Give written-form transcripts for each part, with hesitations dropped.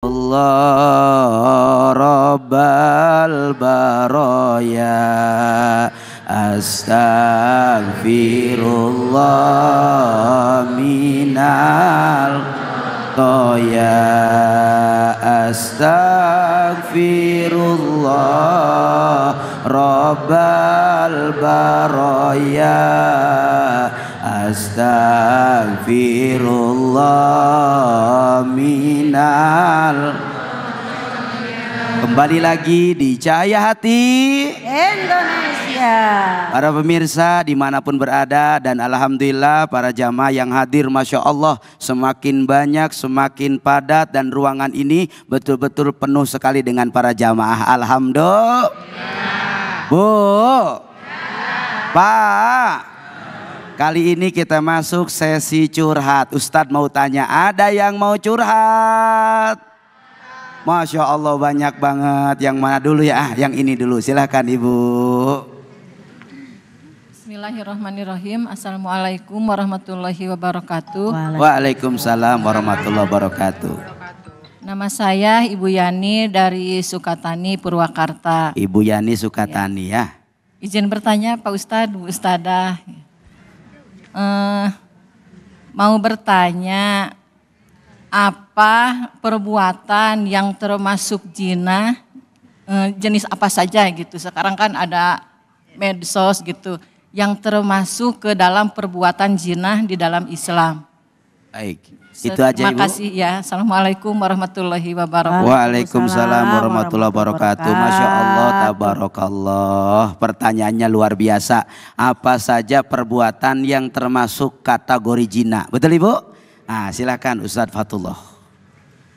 Allah Rabbal baraya, astaghfirullah minal toya, astaghfirullah Rabbal baraya, astaghfirullah minal. Kembali lagi di Cahaya Hati Indonesia. Para pemirsa dimanapun berada, dan alhamdulillah para jamaah yang hadir, Masya Allah semakin banyak, semakin padat, dan ruangan ini betul-betul penuh sekali dengan para jamaah. Alhamdulillah. Bu, Pak, kali ini kita masuk sesi curhat. Ustadz mau tanya, ada yang mau curhat? Masya Allah banyak banget. Yang mana dulu ya? Yang ini dulu, silahkan Ibu. Bismillahirrahmanirrahim. Assalamualaikum warahmatullahi wabarakatuh. Waalaikumsalam warahmatullahi wabarakatuh. Nama saya Ibu Yani dari Sukatani, Purwakarta. Ibu Yani Sukatani ya. Izin bertanya Pak Ustadz, Bu Ustadzah. Mau bertanya, apa perbuatan yang termasuk zina, jenis apa saja gitu. Sekarang kan ada medsos gitu yang termasuk ke dalam perbuatan zina di dalam Islam. Baik, itu aja Terima Ibu. kasih ya. Assalamualaikum warahmatullahi wabarakatuh. Waalaikumsalam warahmatullahi wabarakatuh. Masya Allah, tabarakallah. Pertanyaannya luar biasa. Apa saja perbuatan yang termasuk kategori zina? Betul Ibu? Nah, silakan Ustadz Fatullah.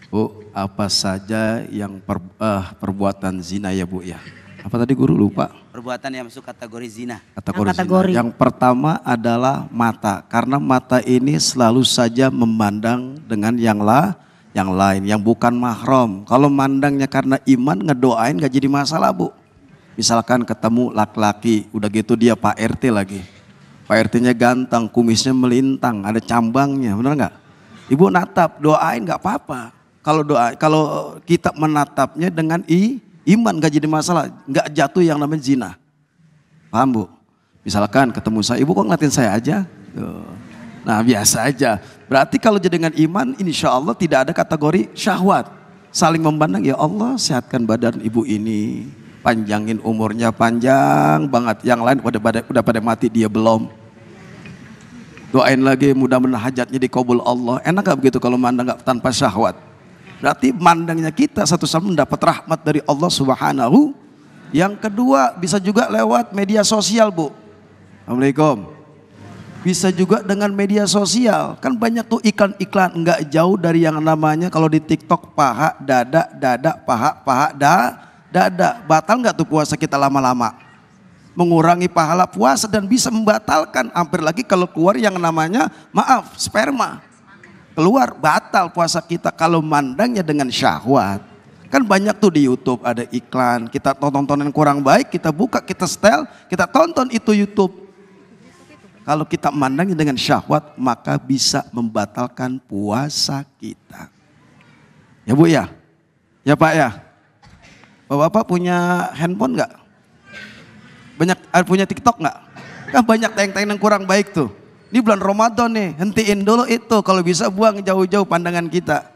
Bu, apa saja yang perbuatan zina ya Bu ya? Apa tadi guru lupa? Perbuatan yang masuk kategori zina. Kategori zina. Yang pertama adalah mata, karena mata ini selalu saja memandang dengan yang lain, yang bukan mahram. Kalau mandangnya karena iman, ngedoain gak jadi masalah Bu. Misalkan ketemu laki-laki, udah gitu dia Pak RT lagi. Pak RT-nya ganteng, kumisnya melintang, ada cambangnya, benar nggak? Ibu natap, doain nggak apa-apa. Kalau kita menatapnya dengan iman nggak jadi masalah, nggak jatuh yang namanya zina. Paham Bu? Misalkan ketemu saya, ibu kok ngeliatin saya aja? Nah biasa aja. Berarti kalau jadi dengan iman, insya Allah tidak ada kategori syahwat. Saling memandang, ya Allah sehatkan badan ibu ini, panjangin umurnya, panjang banget. Yang lain udah pada mati, dia belum. Doain lagi mudah-mudahan hajatnya dikabul Allah. Enak gak begitu kalau mandang gak tanpa syahwat? Berarti mandangnya kita satu sama mendapat rahmat dari Allah Subhanahu. Yang kedua bisa juga lewat media sosial Bu. Assalamualaikum. Bisa juga dengan media sosial. Kan banyak tuh iklan-iklan, nggak jauh dari yang namanya kalau di TikTok paha, dada, paha, dada. Batal nggak tuh puasa kita lama-lama? Mengurangi pahala puasa dan bisa membatalkan. Hampir lagi kalau keluar yang namanya sperma. Keluar batal puasa kita kalau mandangnya dengan syahwat. Kan banyak tuh di YouTube ada iklan, kita tontonan kurang baik, kita buka, kita setel, kita tonton itu YouTube. Kalau kita mandangnya dengan syahwat, maka bisa membatalkan puasa kita. Ya Bu ya? Ya Pak ya? Bapak punya handphone nggak? Banyak punya TikTok nggak? Kan banyak tayang-tayang yang kurang baik tuh. Ini bulan Ramadan nih, hentiin dulu itu. Kalau bisa buang jauh-jauh pandangan kita.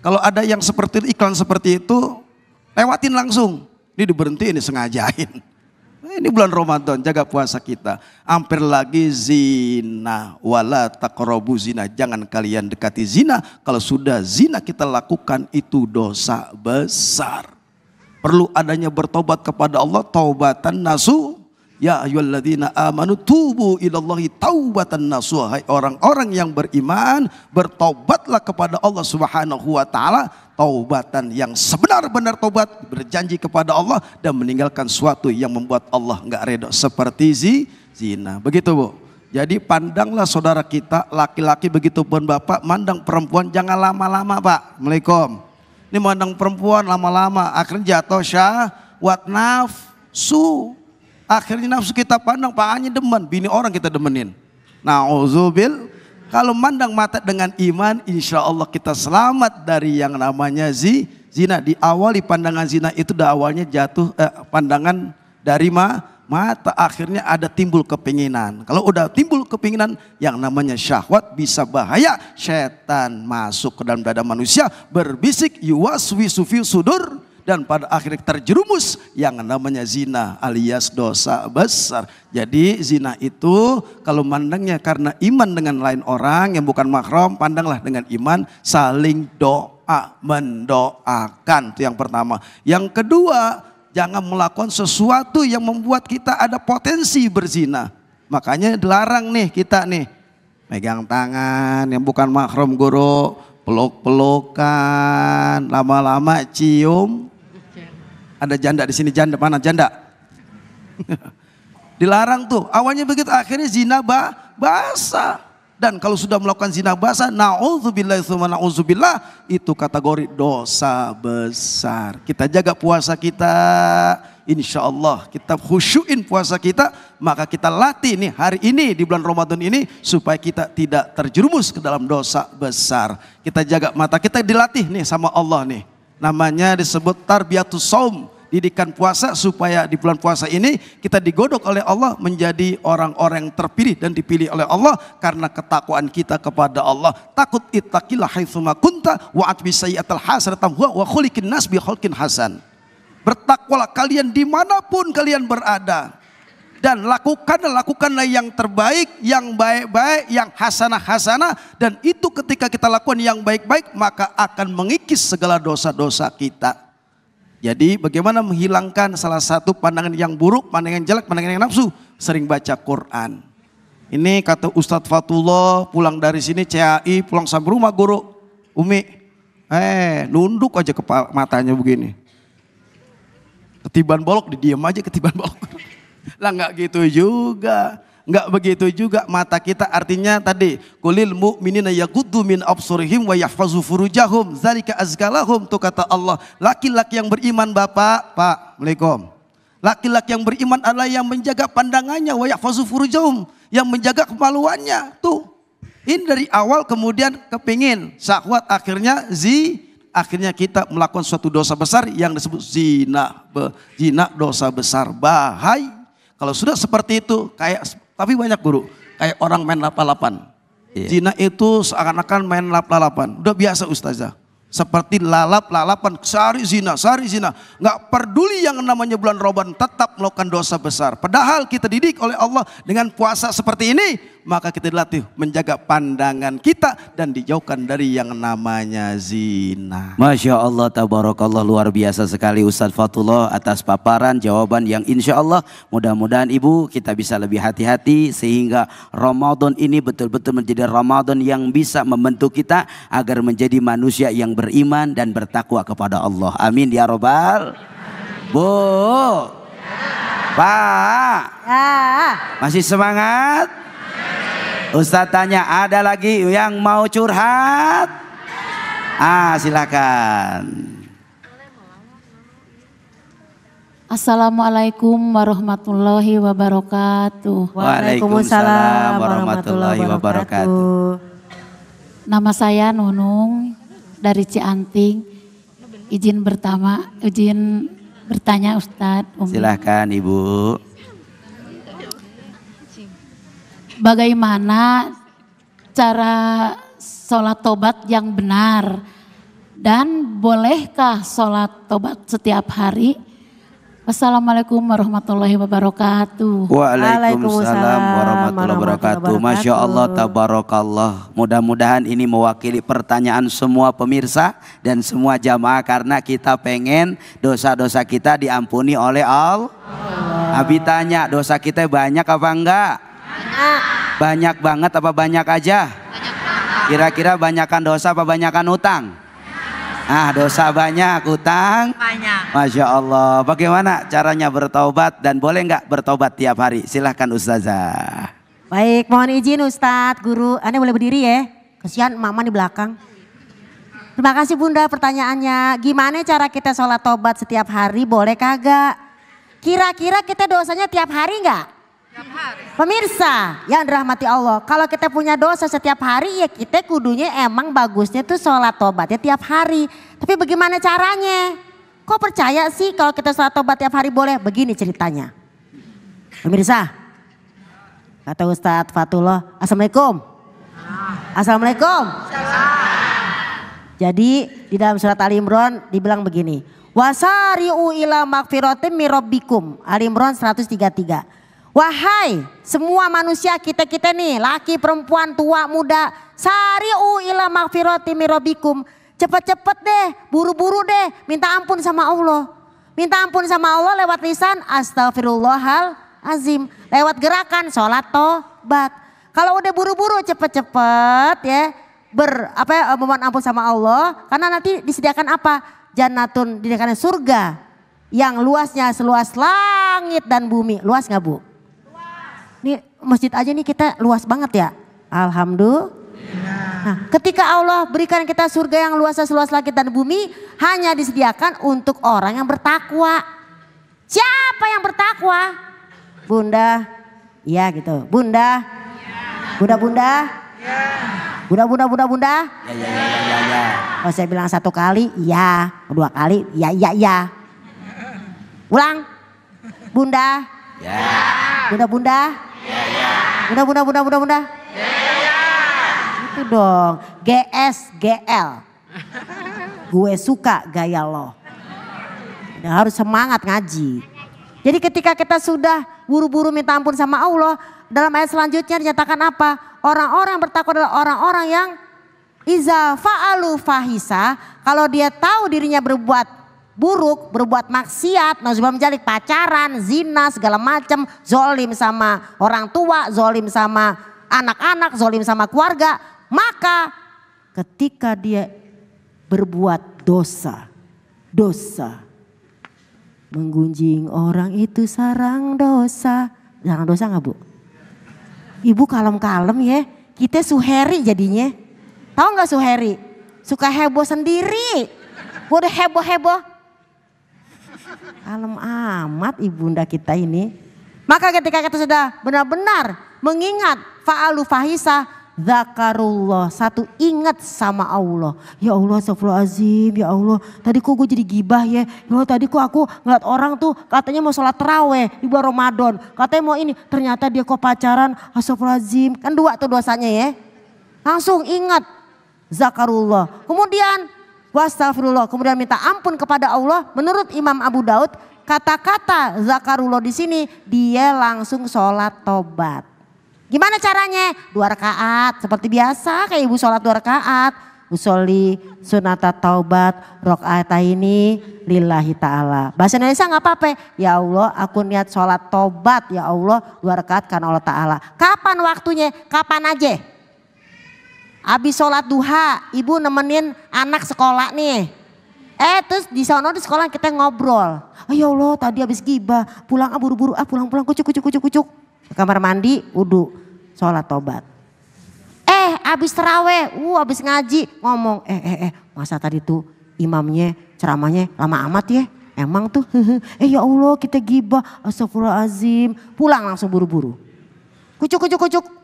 Kalau ada yang seperti itu, iklan seperti itu, lewatin langsung. Ini diberhentiin, disengajain. Nah, ini bulan Ramadan, jaga puasa kita. Hampir lagi zina, wala taqrabu zina. Jangan kalian dekati zina. Kalau sudah zina kita lakukan, itu dosa besar. Perlu adanya bertobat kepada Allah, taubatan nasuh. Ya ayyuhalladzina amanu tubu ilallahi taubatan nasuh. Hai orang-orang yang beriman, bertobatlah kepada Allah Subhanahu wa taala, taubatan yang sebenar-benar tobat, berjanji kepada Allah dan meninggalkan sesuatu yang membuat Allah enggak ridho seperti zina. Begitu Bu. Jadi pandanglah saudara kita, laki-laki begitu pun Bapak, mandang perempuan jangan lama-lama Pak. Assalamualaikum. Ini mandang perempuan lama-lama, akhirnya jatuh syahwat nafsu. Akhirnya nafsu kita pandang, pakanya demen, bini orang kita demenin. Na'udzubil Kalau mandang mata dengan iman, insya Allah kita selamat dari yang namanya zina. Diawali pandangan zina itu awalnya jatuh pandangan dari mata, akhirnya ada timbul kepinginan. Kalau udah timbul kepinginan yang namanya syahwat bisa bahaya. Setan masuk ke dalam dada manusia, berbisik yuwaswisu fi sudur, dan pada akhirnya terjerumus yang namanya zina alias dosa besar. Jadi zina itu kalau mandangnya karena iman dengan lain orang yang bukan mahram, pandanglah dengan iman, saling doa, mendoakan, itu yang pertama. Yang kedua, jangan melakukan sesuatu yang membuat kita ada potensi berzina. Makanya dilarang nih kita nih megang tangan yang bukan mahram guru, peluk-pelukan, lama-lama cium. Ada janda di sini, janda mana janda? Dilarang tuh. Awalnya begitu, akhirnya zina basah. Dan kalau sudah melakukan zina basah, na'udzubillah itu kategori dosa besar. Kita jaga puasa kita, insya Allah kita khusyuin puasa kita, maka kita latih nih hari ini di bulan Ramadan ini supaya kita tidak terjerumus ke dalam dosa besar. Kita jaga mata kita, dilatih nih sama Allah nih. Namanya disebut tarbiyatus shaum, didikan puasa, supaya di bulan puasa ini kita digodok oleh Allah menjadi orang-orang yang terpilih dan dipilih oleh Allah karena ketakwaan kita kepada Allah. Takut ittaqillah haitsuma kunta wa atbi sayyi'atal hasanatan wa khuliqin nas bi khulqin hasan. Bertakwalah kalian dimanapun kalian berada, dan lakukanlah yang terbaik, yang baik-baik, yang hasanah-hasanah, dan itu ketika kita lakukan yang baik-baik maka akan mengikis segala dosa-dosa kita. Jadi bagaimana menghilangkan salah satu pandangan yang buruk, pandangan jelek, pandangan yang nafsu? Sering baca Quran. Ini kata Ustadz Fatullah, pulang dari sini CAI, pulang sampai rumah guru Umi, nunduk aja kepala matanya begini. Ketiban bolok, didiam aja ketiban bolok. Lah nggak gitu juga, nggak begitu juga mata kita. Artinya tadi qulil mu'minina yaghuddu min absarihim wa yahfazu furujahum dzalika azkalahum, tuh kata Allah. Laki-laki yang beriman, Bapak, Pak, Assalamualaikum. Laki-laki yang beriman adalah yang menjaga pandangannya, wa yahfazu furujahum, yang menjaga kemaluannya. Tuh, ini dari awal kemudian kepingin syahwat, akhirnya akhirnya kita melakukan suatu dosa besar yang disebut zina. Zina dosa besar, bahaya. Kalau sudah seperti itu, tapi banyak guru, kayak orang main lap-lapan. Iya. Zina itu seakan-akan main lap-lapan. Udah biasa ustazah. Seperti lalapan, sehari zina. Nggak peduli yang namanya bulan Ramadan, tetap melakukan dosa besar. Padahal kita didik oleh Allah dengan puasa seperti ini, maka kita dilatih menjaga pandangan kita dan dijauhkan dari yang namanya zina. Masya Allah, tabarakallah, luar biasa sekali Ustadz Fatullah atas paparan jawaban yang insya Allah mudah-mudahan Ibu kita bisa lebih hati-hati sehingga Ramadan ini betul-betul menjadi Ramadan yang bisa membentuk kita agar menjadi manusia yang beriman dan bertakwa kepada Allah. Amin ya robbal. Bu, Pak, masih semangat? Ustadz tanya, ada lagi yang mau curhat? Silakan. Assalamualaikum warahmatullahi wabarakatuh. Waalaikumsalam warahmatullahi wabarakatuh. Nama saya Nunung dari Cianting. Izin bertanya Ustadz. Silakan Ibu. Bagaimana cara sholat tobat yang benar, dan bolehkah sholat tobat setiap hari? Wassalamualaikum warahmatullahi wabarakatuh. Waalaikumsalam warahmatullahi wabarakatuh. Masya Allah, tabarakallah. Mudah-mudahan ini mewakili pertanyaan semua pemirsa dan semua jamaah, karena kita pengen dosa-dosa kita diampuni oleh Allah. Abi tanya, dosa kita banyak apa enggak? Banyak banget apa banyak aja? Kira-kira banyakan dosa apa banyakan utang? Dosa banyak, utang Banyak. Masya Allah. Bagaimana caranya bertaubat dan boleh nggak bertaubat tiap hari? Silahkan Ustazah. Baik, mohon izin Ustadz, Guru. Anda boleh berdiri ya? Kesian mama di belakang. Terima kasih Bunda pertanyaannya. Gimana cara kita sholat tobat setiap hari, boleh kagak? Kira-kira kita dosanya tiap hari nggak? Pemirsa yang dirahmati Allah, kalau kita punya dosa setiap hari ya kita kudunya emang bagusnya tuh sholat tobatnya tiap hari. Tapi bagaimana caranya? Kok percaya sih kalau kita sholat tobat tiap hari boleh? Begini ceritanya. Pemirsa, kata Ustadz Fatullah, Assalamualaikum. Assalamualaikum. Jadi di dalam surat Ali Imran dibilang begini. Wasari'u ila magfiratim mirabbikum. Ali Imran 133. Wahai semua manusia kita nih, laki, perempuan, tua, muda, sari'u ila magfirati mirabbikum. Cepet-cepet deh, buru-buru deh, minta ampun sama Allah. Minta ampun sama Allah lewat lisan astagfirullahal azim, lewat gerakan sholat tobat. Kalau udah buru-buru cepet-cepet ya, memohon ampun sama Allah, karena nanti disediakan apa? Jannatun, disediakan surga yang luasnya seluas langit dan bumi. Luas nggak Bu? Nih masjid aja nih kita luas banget ya. Alhamdulillah. Nah, ketika Allah berikan kita surga yang luas seluas langit dan bumi, hanya disediakan untuk orang yang bertakwa. Siapa yang bertakwa? Bunda, iya gitu. Bunda, bunda. Bunda. Ya. Kalau saya bilang satu kali, iya. Dua kali, iya. Ulang, bunda. Ya. Bunda. Bunda. Itu dong, GSGL. Gue suka gaya lo. Udah harus semangat ngaji. Jadi ketika kita sudah buru-buru minta ampun sama Allah, dalam ayat selanjutnya dinyatakan apa? Orang-orang yang bertakwa adalah orang-orang yang iza fa'alu fahisa, kalau dia tahu dirinya berbuat buruk, berbuat maksiat, nauzubillah menjalik, pacaran, zina, segala macam, zolim sama orang tua, zolim sama anak-anak, zolim sama keluarga, maka ketika dia berbuat dosa, menggunjing orang itu sarang dosa nggak Bu? Ibu kalem-kalem ya, kita suheri jadinya. Tahu nggak suheri? Suka heboh sendiri, udah heboh. Kalem amat ibunda kita ini. Maka ketika kita sudah benar-benar mengingat fa'alu fahisa, zakarullah, satu ingat sama Allah. Ya Allah astagfirullahaladzim, ya Allah tadi kok gue jadi gibah ya. Ya Allah tadi kok aku ngeliat orang tuh katanya mau sholat taraweh di bulan Ramadan. Katanya mau ini, ternyata dia kok pacaran, astagfirullahaladzim. Kan dua tuh dosanya ya. Langsung ingat zakarullah. Kemudian wastagfirullah, kemudian minta ampun kepada Allah. Menurut Imam Abu Daud, kata-kata zakarullah di sini dia langsung sholat tobat. Gimana caranya? 2 rakaat seperti biasa kayak ibu sholat 2 rakaat. Usolli sunata taubat rokaataini lillahi ta'ala. Bahasa Indonesia nggak apa-apa. Ya Allah aku niat sholat tobat ya Allah 2 rakaat karena Allah Ta'ala. Kapan waktunya? Kapan aja. Habis sholat duha, ibu nemenin anak sekolah nih. Terus di sana di sekolah kita ngobrol. Oh ya Allah tadi habis gibah, pulang buru-buru, pulang kucuk. Ke kamar mandi, wudu, sholat tobat. Habis terawih, habis ngaji, ngomong, masa tadi tuh imamnya ceramahnya lama amat ya. Emang tuh, ya Allah kita gibah, astagfirullahaladzim. Pulang langsung buru-buru. Kucuk,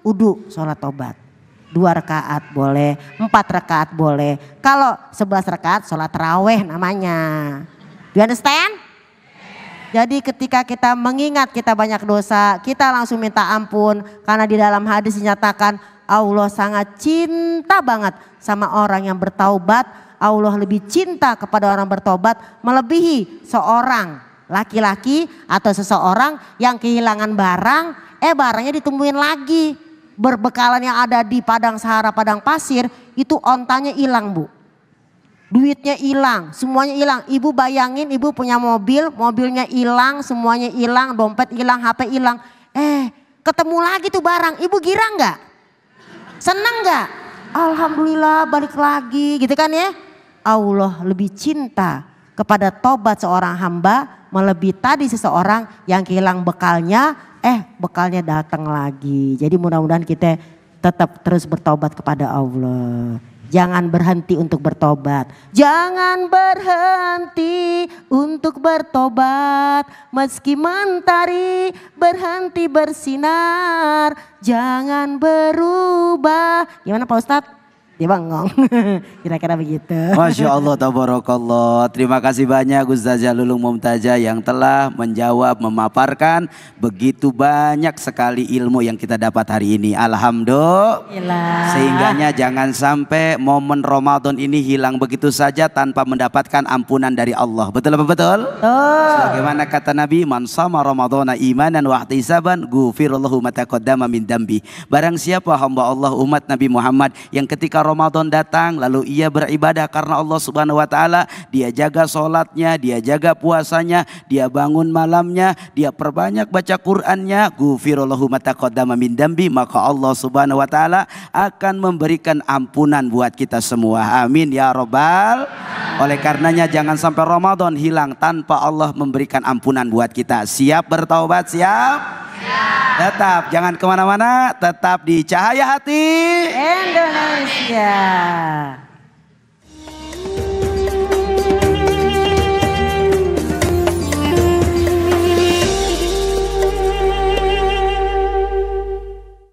wudu, sholat tobat. 2 rakaat boleh, 4 rakaat boleh. Kalau 11 rakaat sholat taraweh namanya. Do you understand? Jadi ketika kita mengingat kita banyak dosa, kita langsung minta ampun. Karena di dalam hadis dinyatakan Allah sangat cinta banget sama orang yang bertaubat. Allah lebih cinta kepada orang bertaubat melebihi seorang laki-laki atau seseorang yang kehilangan barang, barangnya ditemuin lagi. Berbekalan yang ada di padang sahara, padang pasir, itu ontanya hilang Bu. Duitnya hilang, semuanya hilang. Ibu bayangin ibu punya mobil, mobilnya hilang, semuanya hilang, dompet hilang, HP hilang. Ketemu lagi tuh barang, ibu girang nggak? Seneng nggak? Alhamdulillah balik lagi gitu kan ya. Allah lebih cinta kepada tobat seorang hamba melebihi tadi seseorang yang kehilang bekalnya, bekalnya datang lagi. Jadi mudah-mudahan kita tetap terus bertobat kepada Allah. Jangan berhenti untuk bertobat. Jangan berhenti untuk bertobat. Meski mentari berhenti bersinar, jangan berubah. Gimana Pak Ustadz? Dia bengong. Kira-kira begitu. Masya Allah, tabarakallah. Terima kasih banyak Ustazah Lulung Mumtajah yang telah menjawab, memaparkan begitu banyak sekali ilmu yang kita dapat hari ini. Alhamdulillah. Sehingganya jangan sampai momen Ramadan ini hilang begitu saja tanpa mendapatkan ampunan dari Allah. Betul apa betul? Sebagaimana kata Nabi, man sama Ramadhana imanan wa ihtisaban ghufirallahu ma taqaddama min dambi. Barang siapa hamba Allah umat Nabi Muhammad yang ketika Ramadan datang lalu ia beribadah karena Allah Subhanahu wa taala, dia jaga sholatnya, dia jaga puasanya, dia bangun malamnya, dia perbanyak baca Qur'annya, ghufirallahu ma taqaddama min dambi, maka Allah Subhanahu wa taala akan memberikan ampunan buat kita semua. Amin ya robbal. Oleh karenanya jangan sampai Ramadan hilang tanpa Allah memberikan ampunan buat kita. Siap bertaubat? Siap? Tetap jangan kemana-mana, tetap di Cahaya Hati Indonesia.